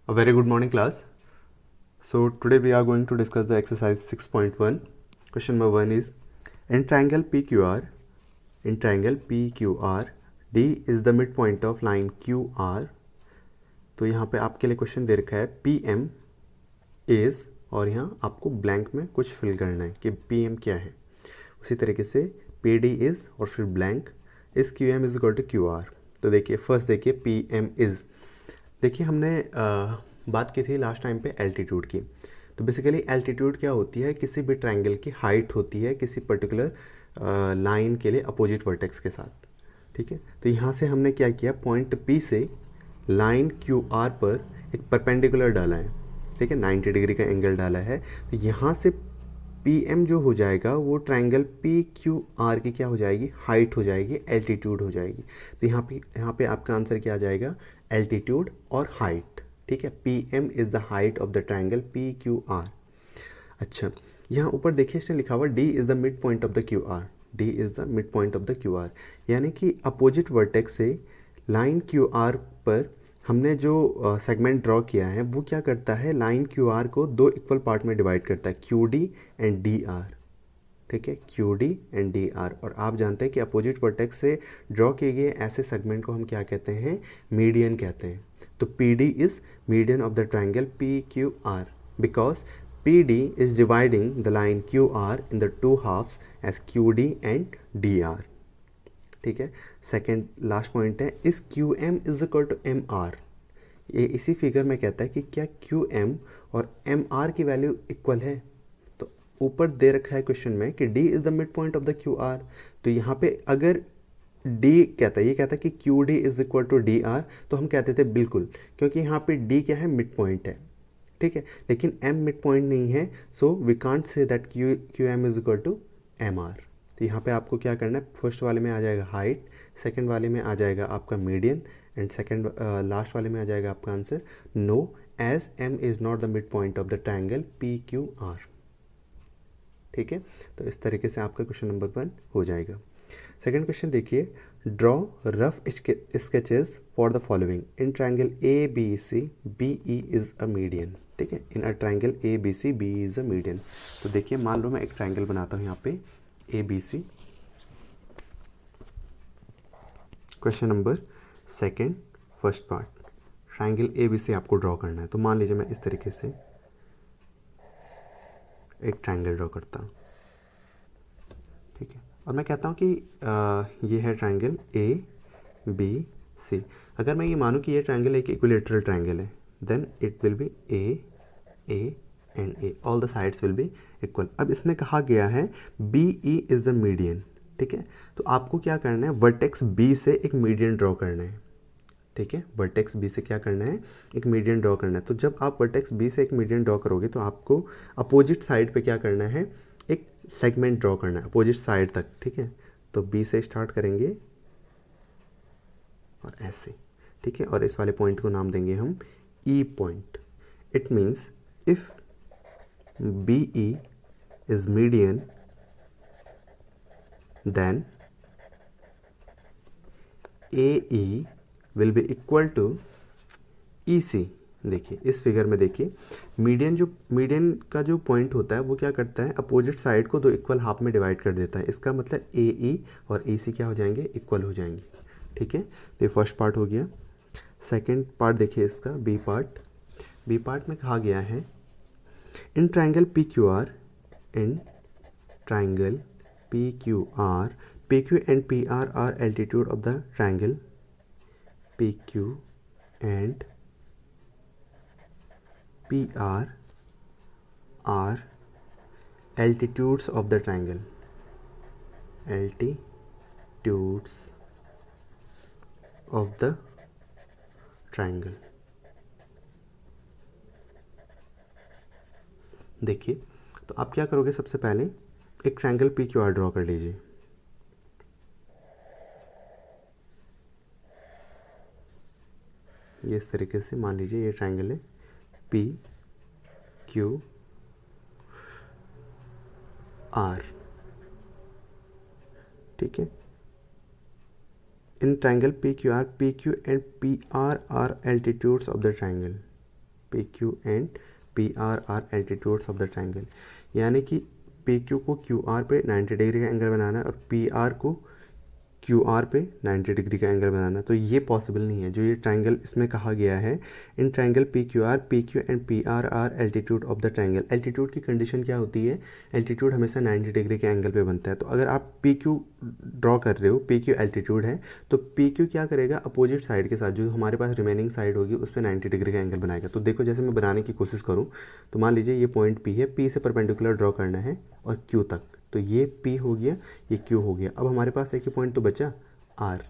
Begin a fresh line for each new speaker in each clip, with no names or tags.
A very good morning, class. So today we are going to discuss the exercise 6.1. Question number 1 is in triangle PQR, D is the midpoint of line QR. तो यहाँ पे आपके लिए question दे रखा है PM is और यहाँ आपको ब्लैंक में कुछ फिल करना है कि PM क्या है. उसी तरीके से PD is और फिर ब्लैंक इस QM is equal to QR. तो देखिए फर्स्ट देखिए PM is. देखिए हमने बात की थी लास्ट टाइम पे एल्टीट्यूड की. तो बेसिकली एल्टीट्यूड क्या होती है, किसी भी ट्रायंगल की हाइट होती है किसी पर्टिकुलर लाइन के लिए अपोजिट वर्टेक्स के साथ. ठीक है, तो यहाँ से हमने क्या किया, पॉइंट P से लाइन QR पर एक परपेंडिकुलर डाला है. ठीक है, 90 डिग्री का एंगल डाला है. तो यहाँ से PM जो हो जाएगा वो ट्रायंगल PQR की क्या हो जाएगी, हाइट हो जाएगी, एल्टीट्यूड हो जाएगी. तो यहाँ पे आपका आंसर क्या आ जाएगा, एल्टीट्यूड और हाइट. ठीक है, PM is the height of the triangle PQR. अच्छा, यहाँ ऊपर देखिए इसने लिखा हुआ D is the mid point of the QR. D is the mid point of the QR, यानी कि अपोजिट वर्टेक्स से लाइन QR पर हमने जो सेगमेंट ड्रॉ किया है वो क्या करता है, लाइन QR को दो इक्वल पार्ट में डिवाइड करता है, QD एंड DR. ठीक है, QD एंड DR. और आप जानते हैं कि अपोजिट वर्टेक्स से ड्रॉ किए गए ऐसे सेगमेंट को हम क्या कहते हैं, मीडियन कहते हैं. तो PD is median of the triangle PQR because PD is dividing the line QR in the two halves as QD and DR. ठीक है, सेकेंड लास्ट पॉइंट है, इस QM is equal to MR. ये इसी figure में कहता है कि क्या QM और MR की वैल्यू इक्वल है. तो ऊपर दे रखा है क्वेश्चन में कि D is the mid point of the QR. तो यहाँ पे अगर D कहता है, ये कहता है कि QD is equal to DR, तो हम कहते थे बिल्कुल, क्योंकि यहाँ पे D क्या है, मिड पॉइंट है. ठीक है, लेकिन M मिड पॉइंट नहीं है, so we can't say that QM is equal to MR. तो यहाँ पे आपको क्या करना है, फर्स्ट वाले में आ जाएगा हाइट, सेकंड वाले में आ जाएगा आपका मीडियन एंड सेकंड लास्ट वाले में आ जाएगा आपका answer no, as M is not the mid point of the triangle PQR. ठीक है, तो इस तरीके से आपका क्वेश्चन नंबर 1 हो जाएगा. सेकंड क्वेश्चन देखिए, draw rough sketches for the following in triangle ABC BE is a median. ठीक है, in a triangle ABC BE is a median. तो देखिए मान लो मैं एक ट्रायंगल बनाता हूँ यहाँ पे ABC. Question number second first part, triangle ABC आपको ड्रॉ करना है. तो मान लीजिए मैं इस तरीके से एक ट्रायंगल ड्रॉ करता हूँ. ठीक है, और मैं कहता हूँ कि ये है ट्रायंगल ABC. अगर मैं ये मानूँ कि ये ट्रायंगल एक इक्विलेटरल ट्रायंगल है, then it will be A and A, all the sides will be equal. अब इसमें कहा गया है BE इज़ द मीडियन. ठीक है, तो आपको क्या करना है, वर्टेक्स B से एक मीडियन ड्रॉ करना है. ठीक है, वर्टेक्स B से क्या करना है, एक मीडियन ड्रॉ करना है. तो जब आप वर्टेक्स B से एक मीडियन ड्रॉ करोगे तो आपको अपोजिट साइड पे क्या करना है, एक सेगमेंट ड्रॉ करना है अपोजिट साइड तक. ठीक है, तो B से स्टार्ट करेंगे और ऐसे. ठीक है, और इस वाले पॉइंट को नाम देंगे हम E point. It means if BE is median, then AE will be equal to EC. देखिए इस फिगर में देखिए, मीडियन का जो पॉइंट होता है वो क्या करता है, अपोजिट साइड को दो इक्वल हाफ में डिवाइड कर देता है. इसका मतलब AE और EC क्या हो जाएंगे, इक्वल हो जाएंगे. ठीक है, तो ये फर्स्ट पार्ट हो गया. सेकंड पार्ट देखिए इसका बी पार्ट में कहा गया है in triangle PQR, PQ and PR are altitude of the triangle. PQ and PR are altitudes of the triangle. Altitudes of the triangle. देखिए, तो आप क्या करोगे, सबसे पहले एक ट्रायंगल PQR ड्रॉ कर लीजिए. ये इस तरीके से मान लीजिए ये ट्रायंगल है PQR. ठीक है, in triangle PQ and PR are altitudes of the triangle. P Q and P R are altitudes of the triangle, यानी कि पी क्यू को क्यू आर पे 90 डिग्री का एंगल बनाना है और पी आर को क्यू आर पे 90 डिग्री का एंगल बनाना। तो ये पॉसिबल नहीं है। जो ये ट्राइंगल इसमें कहा गया है, in triangle P Q and P R are altitude of the triangle. Altitude की कंडीशन क्या होती है? एल्टीट्यूड हमेशा 90 डिग्री के एंगल पे बनता है। तो अगर आप पी क्यू ड्रॉ कर रहे हो, पी क्यू एल्टीट्यूड है, तो पी क्यू क्या करेगा? अपोजिट साइड के साथ जो हमारे पास रिमेनिंग साइड होगी उस पर 90 डिग्री का एंगल बनाएगा। तो देखो, जैसे मैं बनाने की कोशिश करूँ तो मान लीजिए ये पॉइंट पी है, पी से परपेंडिकुलर ड्रॉ करना है और क्यू तक। तो ये पी हो गया, ये क्यू हो गया। अब हमारे पास एक ही पॉइंट तो बचा, आर।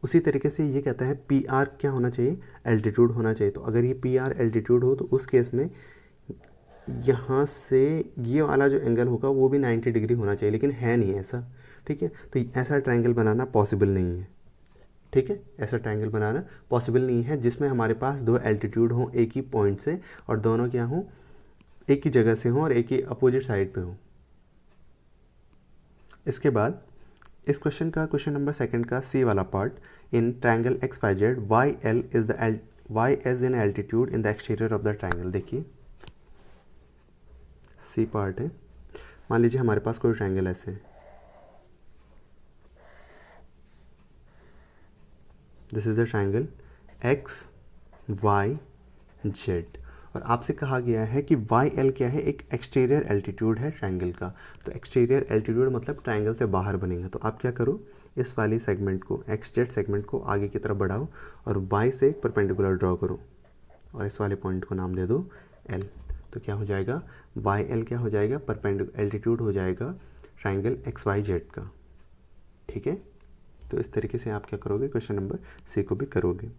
उसी तरीके से ये कहता है पी आर क्या होना चाहिए? एल्टीट्यूड होना चाहिए। तो अगर ये पी आर एल्टीट्यूड हो तो उस केस में यहाँ से ये वाला जो एंगल होगा वो भी 90 डिग्री होना चाहिए, लेकिन है नहीं ऐसा। ठीक है, तो ऐसा ट्रायंगल बनाना पॉसिबल नहीं है। ठीक है, ऐसा ट्रायंगल बनाना पॉसिबल नहीं है जिसमें हमारे पास दो एल्टीट्यूड हों एक ही पॉइंट से और दोनों क्या हों? एक ही जगह से हों और एक ही अपोजिट साइड पे हों। इसके बाद इस क्वेश्चन का, क्वेश्चन नंबर 2 का सी वाला part, in triangle X Y Z Y L is the Y as in altitude in the exterior of the triangle. देखिए सी पार्ट है। मान लीजिए हमारे पास कोई ट्रायंगल ऐसे है, this is the triangle X Y Z, और आपसे कहा गया है कि वाई एल क्या है? एक एक्सटीरियर एल्टीट्यूड है ट्रायंगल का। तो एक्सटीरियर एल्टीट्यूड मतलब ट्रायंगल से बाहर बनेगा। तो आप क्या करो, इस वाली सेगमेंट को, एक्स जेड सेगमेंट को आगे की तरफ बढ़ाओ और वाई से एक परपेंडिकुलर ड्रॉ करो और इस वाले पॉइंट को नाम दे दो एल। तो क्या हो जाएगा? वाई एल क्या हो जाएगा? परपेंडिकुलर एल्टीट्यूड हो जाएगा ट्रायंगल एक्स वाई जेड का। ठीक है, तो इस तरीके से आप क्या करोगे? क्वेश्चन नंबर सी को भी करोगे।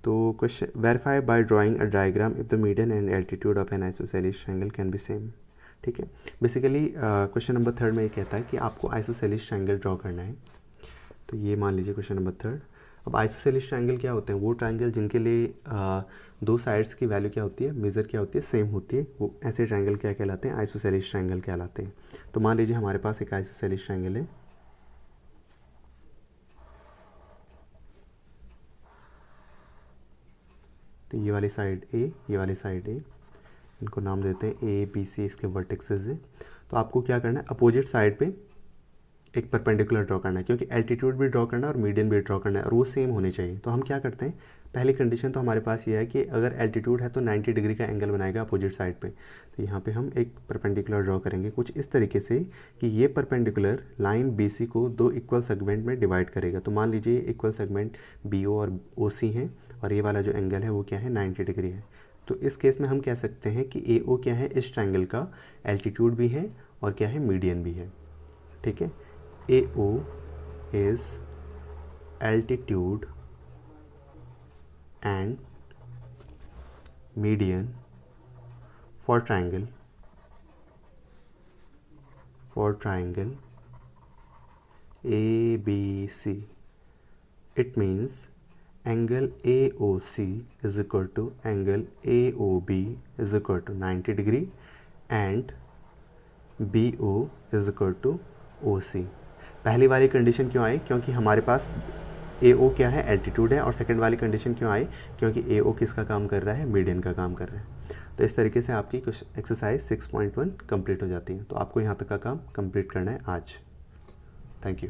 तो question, verify by drawing a diagram if the median and altitude of an isosceles triangle can be same. ठीक है, बेसिकली क्वेश्चन नंबर 3 में ये कहता है कि आपको आइसोसेलेस ट्रायंगल ड्रॉ करना है। तो ये मान लीजिए क्वेश्चन नंबर 3। अब आइसोसेलेस ट्रायंगल क्या होते हैं? वो ट्रायंगल जिनके लिए दो साइड्स की वैल्यू क्या होती है, मेजर क्या होती है, सेम होती है, वो ऐसे ट्रायंगल क्या कहलाते हैं? आइसोसेलेस ट्रायंगल कहलाते हैं। तो मान लीजिए हमारे पास एक आइसोसेलेस ट्रायंगल है, तो ये वाली साइड ए, ये वाली साइड ए, इनको नाम देते हैं ए बी सी, इसके वर्टेक्सेस है। तो आपको क्या करना है? अपोजिट साइड पे एक परपेंडिकुलर ड्रॉ करना है, क्योंकि एल्टीट्यूड भी ड्रॉ करना है और मीडियन भी ड्रॉ करना है और वो सेम होने चाहिए। तो हम क्या करते हैं, पहली कंडीशन तो हमारे पास ये है कि अगर एल्टीट्यूड है तो 90 डिग्री का एंगल बनाएगा अपोजिट साइड पे। तो यहाँ पे हम एक परपेंडिकुलर ड्रॉ करेंगे कुछ इस तरीके से कि ये परपेंडिकुलर लाइन बी सी को दो इक्वल सेगमेंट में डिवाइड करेगा। तो मान लीजिए इक्वल सेगमेंट बी ओ और ओ सी हैं और ये वाला जो एंगल है वो क्या है? 90 डिग्री है। तो इस केस में हम कह सकते हैं कि ए ओ क्या है? इस ट्रायंगल का एल्टीट्यूड भी है और क्या है? मीडियन भी है। ठीक है, AO is altitude and median for triangle ABC. It means angle AOC is equal to angle AOB is equal to 90 degree and BO is equal to OC। पहली वाली कंडीशन क्यों आई? क्योंकि हमारे पास AO क्या है? एल्टीट्यूड है। और सेकंड वाली कंडीशन क्यों आई? क्योंकि AO किसका काम कर रहा है? मीडियन का काम कर रहा है। तो इस तरीके से आपकी एक्सरसाइज 6.1 कंप्लीट हो जाती है। तो आपको यहाँ तक का काम कंप्लीट करना है आज। Thank you.